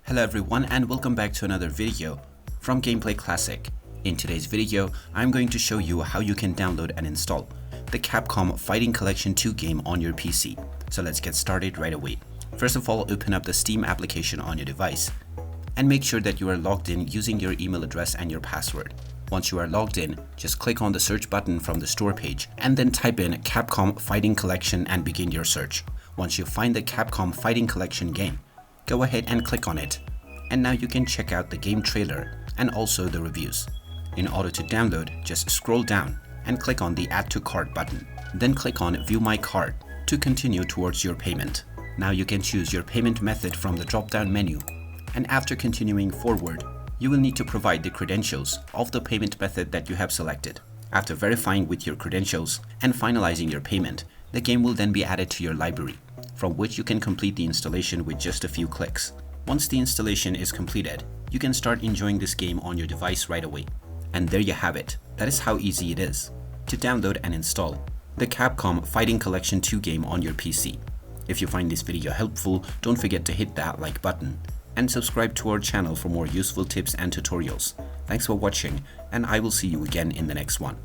Hello everyone and welcome back to another video from Gameplay Classic. In today's video, I'm going to show you how you can download and install the Capcom Fighting Collection 2 game on your PC. So let's get started right away. First of all, open up the Steam application on your device and make sure that you are logged in using your email address and your password. Once you are logged in, just click on the search button from the store page and then type in Capcom Fighting Collection and begin your search. Once you find the Capcom Fighting Collection game, go ahead and click on it. And now you can check out the game trailer and also the reviews. In order to download, just scroll down and click on the Add to Cart button. Then click on View My Cart to continue towards your payment. Now you can choose your payment method from the drop-down menu. And after continuing forward, you will need to provide the credentials of the payment method that you have selected. After verifying with your credentials and finalizing your payment, the game will then be added to your library, from which you can complete the installation with just a few clicks. Once the installation is completed, you can start enjoying this game on your device right away. And there you have it. That is how easy it is to download and install the Capcom Fighting Collection 2 game on your PC. If you find this video helpful, don't forget to hit that like button and subscribe to our channel for more useful tips and tutorials. Thanks for watching, and I will see you again in the next one.